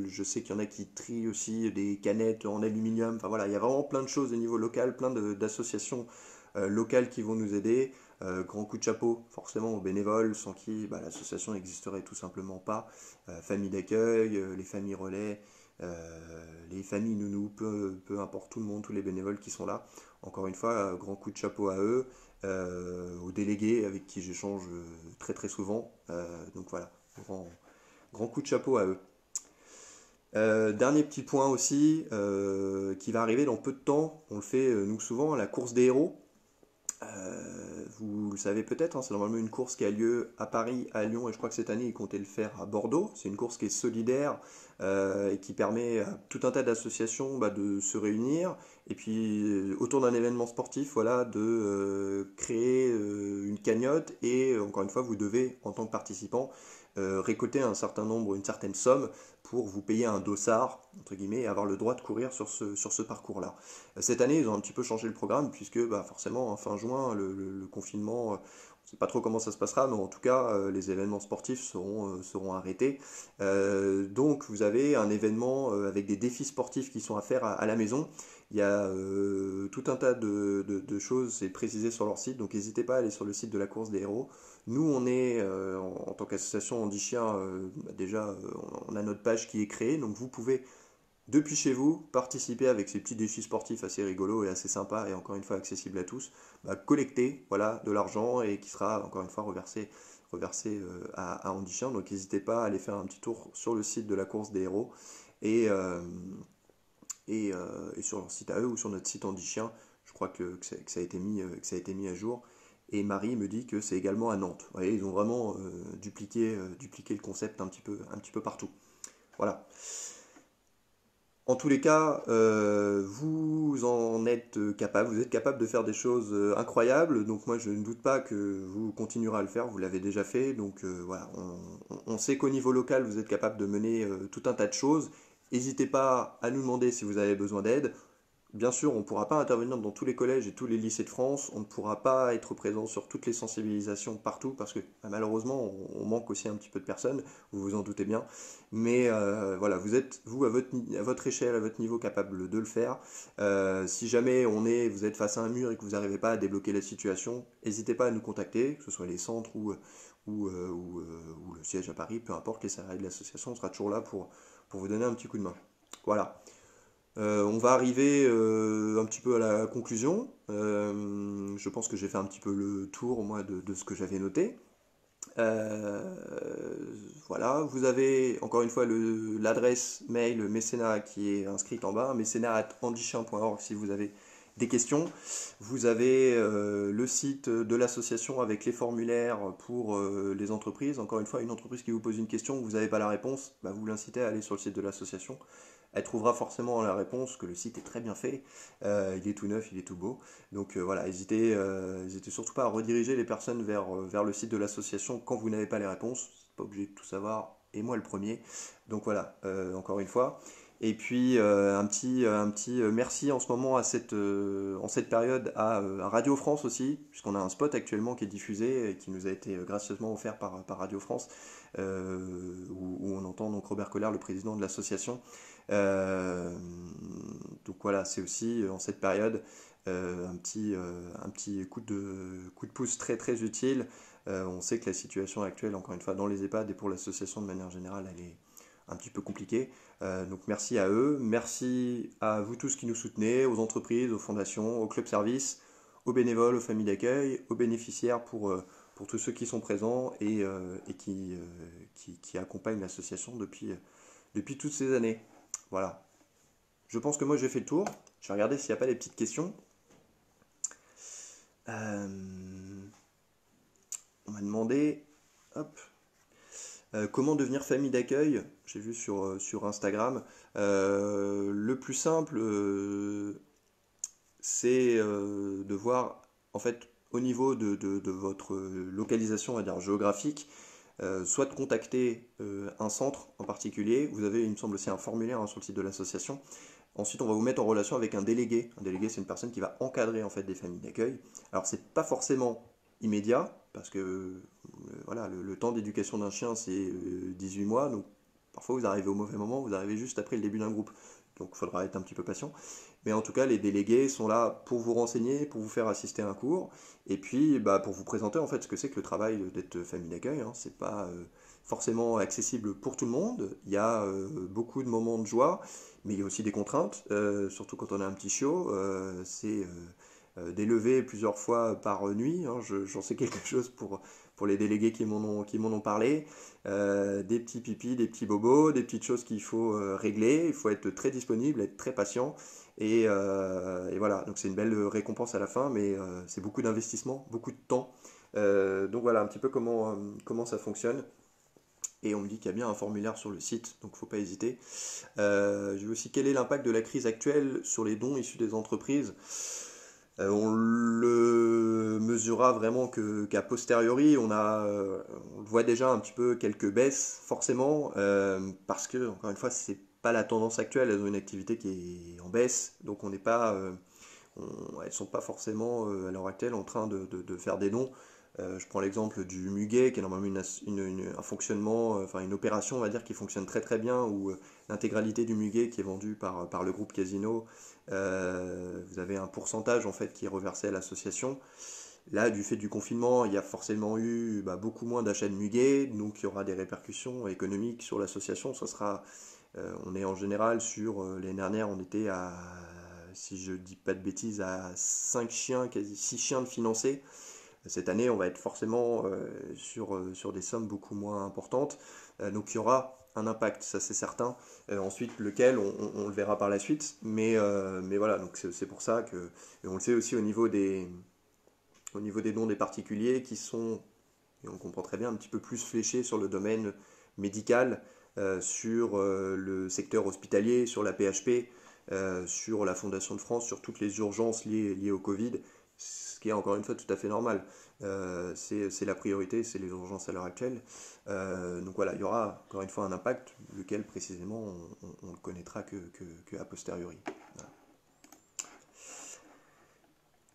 Speaker 1: je sais qu'il y en a qui trient aussi des canettes en aluminium, enfin voilà, il y a vraiment plein de choses au niveau local, plein d'associations locales qui vont nous aider. Grand coup de chapeau forcément aux bénévoles sans qui l'association n'existerait tout simplement pas. Famille d'accueil, les familles relais, les familles nounous, peu importe tout le monde, tous les bénévoles qui sont là. Encore une fois, grand coup de chapeau à eux, aux délégués avec qui j'échange très très souvent. Donc voilà, grand coup de chapeau à eux. Dernier petit point aussi, qui va arriver dans peu de temps, on le fait nous souvent, la course des héros. Vous le savez peut-être, hein, c'est normalement une course qui a lieu à Paris, à Lyon, et je crois que cette année, ils comptaient le faire à Bordeaux. C'est une course qui est solidaire et qui permet à tout un tas d'associations de se réunir, et puis autour d'un événement sportif, voilà, de créer une cagnotte, et encore une fois, vous devez, en tant que participant, récolter un certain nombre, une certaine somme pour vous payer un dossard, entre guillemets, et avoir le droit de courir sur ce parcours-là. Cette année, ils ont un petit peu changé le programme, puisque forcément, en fin juin, le confinement, on ne sait pas trop comment ça se passera, mais en tout cas, les événements sportifs seront arrêtés. Donc, vous avez un événement avec des défis sportifs qui sont à faire à la maison. Il y a tout un tas de choses, c'est précisé sur leur site, donc n'hésitez pas à aller sur le site de la course des héros. Nous, on est, en tant qu'association Andy Chien, déjà, on a notre page qui est créée, donc vous pouvez, depuis chez vous, participer avec ces petits défis sportifs assez rigolos et assez sympas, et encore une fois accessibles à tous, collecter voilà, de l'argent, et qui sera, encore une fois, reversé à Andy Chien. Donc n'hésitez pas à aller faire un petit tour sur le site de la course des héros, et, euh, et sur leur site à eux, ou sur notre site Andy Chien. Je crois que ça a été mis à jour. Et Marie me dit que c'est également à Nantes. Vous voyez, ils ont vraiment dupliqué le concept un petit peu partout. Voilà. En tous les cas, vous en êtes capable, vous êtes capable de faire des choses incroyables, donc moi je ne doute pas que vous continuerez à le faire, vous l'avez déjà fait, donc voilà, on sait qu'au niveau local vous êtes capable de mener tout un tas de choses. N'hésitez pas à nous demander si vous avez besoin d'aide. Bien sûr, on ne pourra pas intervenir dans tous les collèges et tous les lycées de France, on ne pourra pas être présent sur toutes les sensibilisations partout, parce que malheureusement, on manque aussi un petit peu de personnes, vous vous en doutez bien. Mais voilà, vous êtes, vous, à votre échelle, à votre niveau, capable de le faire. Si jamais vous êtes face à un mur et que vous n'arrivez pas à débloquer la situation, n'hésitez pas à nous contacter, que ce soit les centres ou le siège à Paris, peu importe, les salariés de l'association, on sera toujours là pour vous donner un petit coup de main. Voilà. On va arriver un petit peu à la conclusion. Je pense que j'ai fait un petit peu le tour, moi, de ce que j'avais noté. Euh, voilà, vous avez encore une fois l'adresse mail mécénat qui est inscrite en bas, mécénat@andychien.org si vous avez des questions. Vous avez le site de l'association avec les formulaires pour les entreprises. Encore une fois, une entreprise qui vous pose une question, vous n'avez pas la réponse, vous l'incitez à aller sur le site de l'association. Elle trouvera forcément la réponse, que le site est très bien fait, il est tout neuf, il est tout beau. Donc voilà, n'hésitez surtout pas à rediriger les personnes vers le site de l'association quand vous n'avez pas les réponses. C'est pas obligé de tout savoir, et moi le premier. Donc voilà, encore une fois. Et puis un petit merci en ce moment en cette période à Radio France aussi, puisqu'on a un spot actuellement qui est diffusé et qui nous a été gracieusement offert par Radio France, où on entend donc Robert Collard, le président de l'association. Euh, donc voilà, c'est aussi en cette période un petit coup de pouce très très utile. On sait que la situation actuelle, encore une fois, dans les EHPAD et pour l'association de manière générale, elle est un petit peu compliquée. Donc merci à eux, merci à vous tous qui nous soutenez, aux entreprises, aux fondations, aux clubs services, aux bénévoles, aux familles d'accueil, aux bénéficiaires pour tous ceux qui sont présents et qui accompagnent l'association depuis toutes ces années. Voilà. Je pense que moi j'ai fait le tour. Je vais regarder s'il n'y a pas des petites questions. Euh, on m'a demandé, hop, comment devenir famille d'accueil. J'ai vu sur Instagram. Le plus simple, c'est de voir, en fait, au niveau de votre localisation, on va dire géographique, soit de contacter un centre en particulier. Vous avez, il me semble, aussi un formulaire sur le site de l'association. Ensuite, on va vous mettre en relation avec un délégué. Un délégué, c'est une personne qui va encadrer en fait des familles d'accueil. Alors, c'est pas forcément immédiat, parce que voilà, le temps d'éducation d'un chien, c'est 18 mois. Donc, parfois, vous arrivez au mauvais moment, vous arrivez juste après le début d'un groupe. Donc, il faudra être un petit peu patient. Mais en tout cas, les délégués sont là pour vous renseigner, pour vous faire assister à un cours, et puis pour vous présenter en fait ce que c'est que le travail d'être famille d'accueil. Hein. C'est pas forcément accessible pour tout le monde. Il y a beaucoup de moments de joie, mais il y a aussi des contraintes, surtout quand on a un petit chiot. C'est des levées plusieurs fois par nuit. Hein. J'en sais quelque chose pour les délégués qui m'en ont parlé. Des petits pipis, des petits bobos, des petites choses qu'il faut régler. Il faut être très disponible, être très patient. Et voilà, donc c'est une belle récompense à la fin, mais c'est beaucoup d'investissement, beaucoup de temps. Donc voilà un petit peu comment ça fonctionne. Et on me dit qu'il y a bien un formulaire sur le site, donc il ne faut pas hésiter. Je veux aussi quel est l'impact de la crise actuelle sur les dons issus des entreprises. On le mesurera vraiment qu'à posteriori, on le voit déjà un petit peu quelques baisses, forcément, parce que, encore une fois, c'est pas la tendance actuelle, elles ont une activité qui est en baisse, donc on n'est pas, elles sont pas forcément à l'heure actuelle en train de faire des dons. Je prends l'exemple du muguet, qui est normalement un fonctionnement, enfin une opération, on va dire, qui fonctionne très très bien, où l'intégralité du muguet qui est vendu par le groupe Casino, vous avez un pourcentage en fait qui est reversé à l'association. Là, du fait du confinement, il y a forcément eu beaucoup moins d'achats de muguet, donc il y aura des répercussions économiques sur l'association. On est en général l'année dernière, on était à, si je dis pas de bêtises, à 5 chiens, quasi 6 chiens de financés. Cette année, on va être forcément sur des sommes beaucoup moins importantes. Donc il y aura un impact, ça c'est certain. Ensuite, lequel, on le verra par la suite. Mais voilà, donc c'est pour ça que, et on le sait aussi au niveau des dons des particuliers qui sont, et on comprend très bien, un petit peu plus fléchés sur le domaine médical, sur le secteur hospitalier, sur la PHP, sur la Fondation de France, sur toutes les urgences liées au Covid, ce qui est encore une fois tout à fait normal. C'est la priorité, c'est les urgences à l'heure actuelle. Donc voilà, il y aura encore une fois un impact, lequel précisément on le connaîtra que a posteriori. Voilà.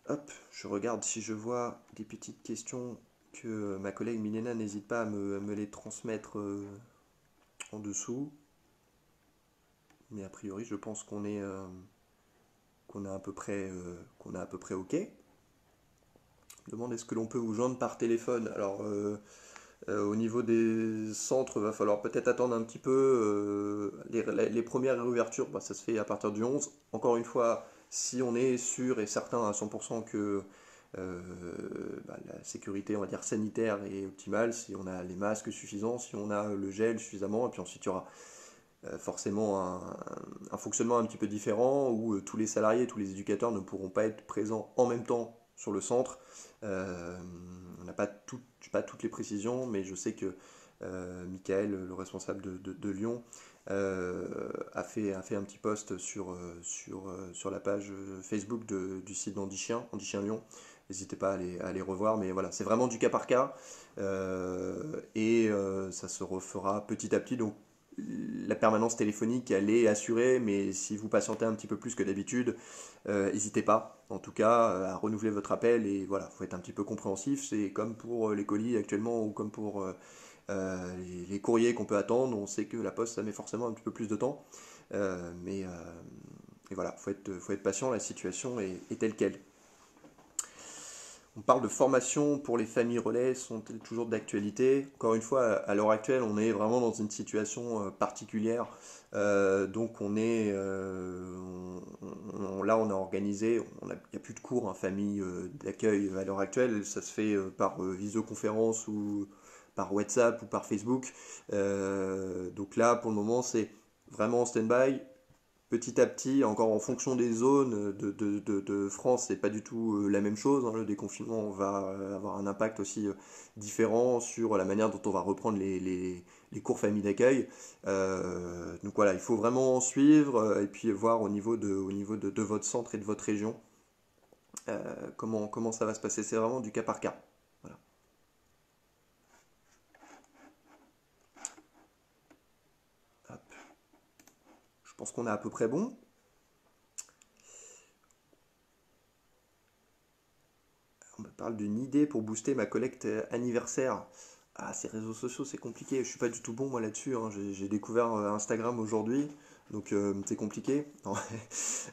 Speaker 1: Hop, je regarde si je vois des petites questions que ma collègue Milena n'hésite pas à me les transmettre en dessous. Mais a priori, je pense qu'on est qu'on est à peu près OK. Je me demande est-ce que l'on peut vous joindre par téléphone. Alors, au niveau des centres, il va falloir peut-être attendre un petit peu. Les premières réouvertures, ça se fait à partir du 11. Encore une fois, si on est sûr et certain à 100% que la sécurité, on va dire, sanitaire est optimale, si on a les masques suffisants, si on a le gel suffisamment, et puis ensuite il y aura forcément un fonctionnement un petit peu différent où tous les salariés, tous les éducateurs ne pourront pas être présents en même temps sur le centre. On n'a pas toutes les précisions, mais je sais que Michael, le responsable de Lyon, a fait un petit post sur la page Facebook du site d'Andichien, Andichien Lyon. N'hésitez pas à aller revoir, mais voilà, c'est vraiment du cas par cas, ça se refera petit à petit. Donc la permanence téléphonique, elle est assurée, mais si vous patientez un petit peu plus que d'habitude, n'hésitez pas, en tout cas, à renouveler votre appel. Et voilà, il faut être un petit peu compréhensif. C'est comme pour les colis actuellement, ou comme pour les courriers qu'on peut attendre. On sait que la poste, ça met forcément un petit peu plus de temps. Et voilà, faut être patient, la situation est telle qu'elle. On parle de formation pour les familles relais, sont-elles toujours d'actualité? Encore une fois, à l'heure actuelle, on est vraiment dans une situation particulière. Donc là, on a organisé, il n'y a plus de cours en famille d'accueil à l'heure actuelle. Ça se fait par visioconférence ou par WhatsApp ou par Facebook. Donc là, pour le moment, c'est vraiment en stand-by. Petit à petit, encore en fonction des zones de France, c'est pas du tout la même chose, hein. Le déconfinement va avoir un impact aussi différent sur la manière dont on va reprendre les cours famille d'accueil. Donc voilà, il faut vraiment suivre et puis voir au niveau de votre centre et de votre région comment ça va se passer. C'est vraiment du cas par cas. Voilà. Hop. Je pense qu'on est à peu près bon. On me parle d'une idée pour booster ma collecte anniversaire. Ah, ces réseaux sociaux, c'est compliqué. Je suis pas du tout bon moi là-dessus, hein. J'ai découvert Instagram aujourd'hui, donc c'est compliqué. Non.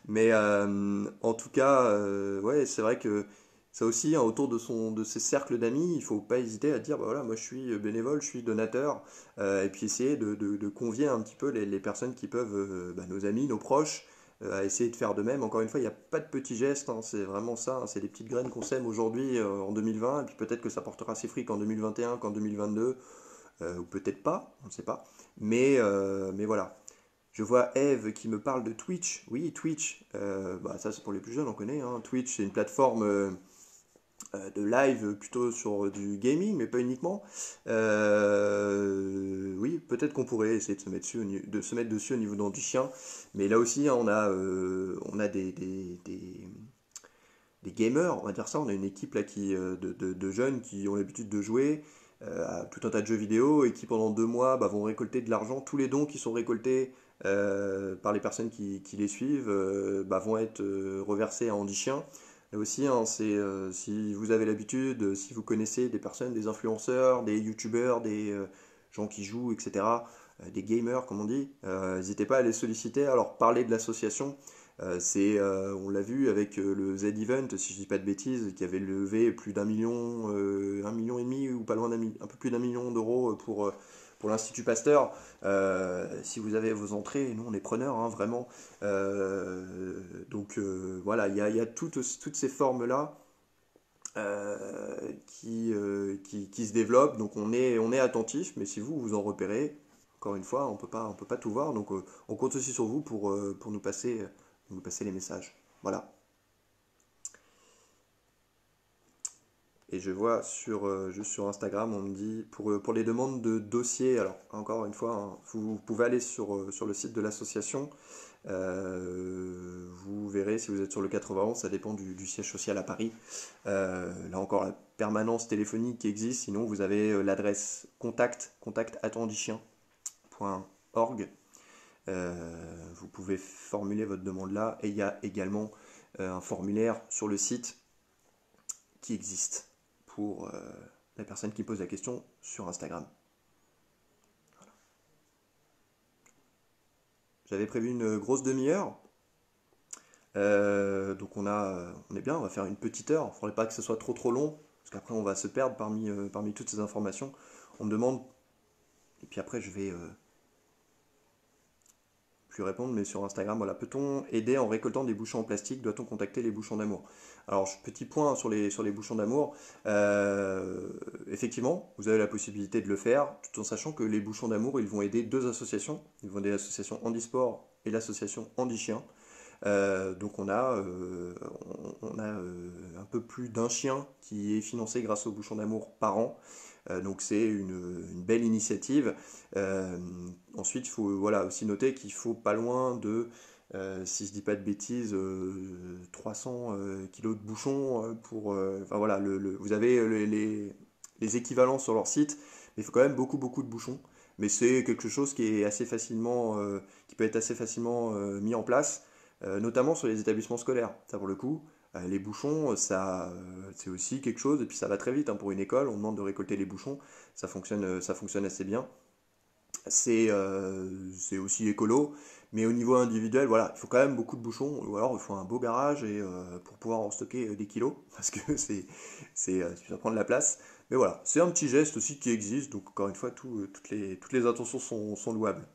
Speaker 1: Mais en tout cas, ouais, c'est vrai que ça aussi, hein, autour de ses cercles d'amis, il faut pas hésiter à dire, bah voilà, moi je suis bénévole, je suis donateur, et puis essayer de convier un petit peu les personnes qui peuvent, nos amis, nos proches, à essayer de faire de même. Encore une fois, il n'y a pas de petits gestes, hein, c'est vraiment ça, hein, c'est des petites graines qu'on sème aujourd'hui en 2020, et puis peut-être que ça portera ses fruits qu'en 2021, qu'en 2022, ou peut-être pas, on ne sait pas. Mais voilà. Je vois Eve qui me parle de Twitch. Oui, Twitch, bah, ça c'est pour les plus jeunes, on connaît, hein. Twitch, c'est une plateforme de live plutôt sur du gaming, mais pas uniquement. Oui, peut-être qu'on pourrait essayer de se mettre dessus, de se mettre dessus au niveau dans du chien, mais là aussi, hein, on a des gamers, on va dire ça. On a une équipe là de jeunes qui ont l'habitude de jouer à tout un tas de jeux vidéo et qui pendant 2 mois vont récolter de l'argent. Tous les dons qui sont récoltés par les personnes qui les suivent vont être reversés à Andy Chien. Là aussi, hein, si vous avez l'habitude, si vous connaissez des personnes, des influenceurs, des youtubeurs, des gens qui jouent, etc., des gamers comme on dit, n'hésitez pas à les solliciter, à leur parler de l'association. On l'a vu avec le Z-Event, si je dis pas de bêtises, qui avait levé plus d'1 million, 1,5 million ou pas loin un peu plus d'1 million d'euros pour l'Institut Pasteur. Si vous avez vos entrées, nous on est preneurs, hein, vraiment. Voilà, il y a toutes ces formes-là qui se développent, donc on est attentif, mais si vous en repérez, encore une fois, on peut pas tout voir, donc on compte aussi sur vous pour nous passer les messages. Voilà. Et je vois juste sur Instagram, on me dit, pour les demandes de dossiers, alors encore une fois, hein, vous pouvez aller sur le site de l'association, vous verrez si vous êtes sur le 91, ça dépend du siège social à Paris. Là encore, la permanence téléphonique qui existe, sinon vous avez l'adresse contact@andichien.org. Vous pouvez formuler votre demande là, et il y a également un formulaire sur le site qui existe pour la personne qui pose la question sur Instagram. Voilà. J'avais prévu une grosse demi-heure, donc on est bien, on va faire une petite heure. Il ne faudrait pas que ce soit trop long, parce qu'après on va se perdre parmi toutes ces informations. On me demande, et puis après je vais plus répondre, mais sur Instagram, voilà, peut-on aider en récoltant des bouchons en plastique? Doit-on contacter les bouchons d'amour? Alors, petit point sur les bouchons d'amour. Effectivement, vous avez la possibilité de le faire, tout en sachant que les bouchons d'amour, ils vont aider deux associations. Ils vont aider l'association Handisport et l'association Handi Chien. Donc on a un peu plus d'un chien qui est financé grâce aux bouchons d'amour par an. Donc c'est une belle initiative. Euh, Ensuite, il faut voilà, aussi noter qu'il faut pas loin de, si je dis pas de bêtises, 300 kilos de bouchons enfin voilà, vous avez les équivalents sur leur site, mais il faut quand même beaucoup de bouchons. Mais c'est quelque chose qui peut être assez facilement mis en place, notamment sur les établissements scolaires. Ça pour le coup, les bouchons, c'est aussi quelque chose, et puis ça va très vite, hein, pour une école, on demande de récolter les bouchons, ça fonctionne assez bien. C'est aussi écolo, mais au niveau individuel, voilà, il faut quand même beaucoup de bouchons, ou alors il faut un beau garage pour pouvoir en stocker des kilos, parce que ça prend de la place. Mais voilà, c'est un petit geste aussi qui existe, donc encore une fois, toutes les intentions sont louables.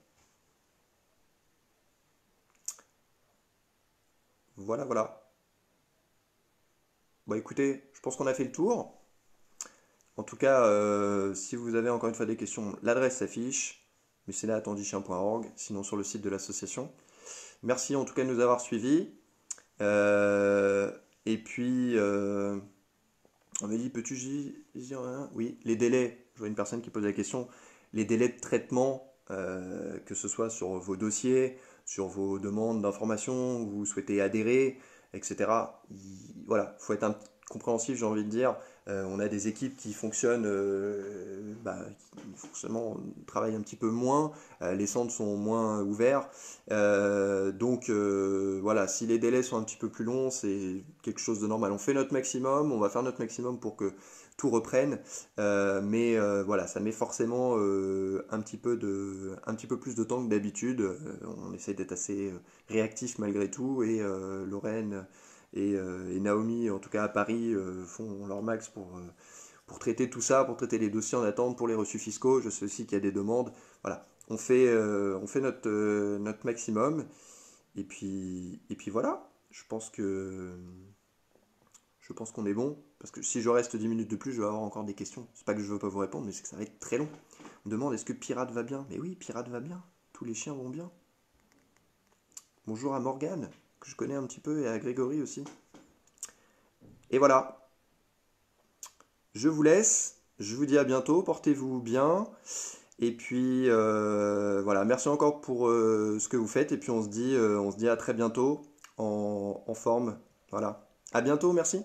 Speaker 1: Voilà, voilà. Bon, écoutez, je pense qu'on a fait le tour. En tout cas, si vous avez encore une fois des questions, l'adresse s'affiche, mécénat@andichien.org, sinon sur le site de l'association. Merci en tout cas de nous avoir suivis. Euh, et puis, on m'a dit, peux-tu dire rien? Oui, les délais, je vois une personne qui pose la question, les délais de traitement, que ce soit sur vos dossiers, sur vos demandes d'informations, où vous souhaitez adhérer, etc. Voilà, il faut être compréhensif, j'ai envie de dire. On a des équipes qui fonctionnent, qui forcément travaillent un petit peu moins, les centres sont moins ouverts. Voilà, si les délais sont un petit peu plus longs, c'est quelque chose de normal. On fait notre maximum, on va faire notre maximum pour que tout reprenne, voilà, ça met forcément un petit peu plus de temps que d'habitude. On essaie d'être assez réactif malgré tout, et Lorraine et Naomi, en tout cas à Paris, font leur max pour traiter tout ça, pour traiter les dossiers en attente, pour les reçus fiscaux. Je sais aussi qu'il y a des demandes. Voilà, on fait notre maximum. Et puis voilà, je pense qu'on est bon. Parce que si je reste 10 minutes de plus, je vais avoir encore des questions. C'est pas que je veux pas vous répondre, mais c'est que ça va être très long. On me demande est-ce que Pirate va bien? Mais oui, Pirate va bien. Tous les chiens vont bien. Bonjour à Morgane, que je connais un petit peu, et à Grégory aussi. Et voilà, je vous laisse. Je vous dis à bientôt, portez-vous bien. Et puis voilà, merci encore pour ce que vous faites. Et puis on se dit à très bientôt en forme. Voilà. À bientôt, merci.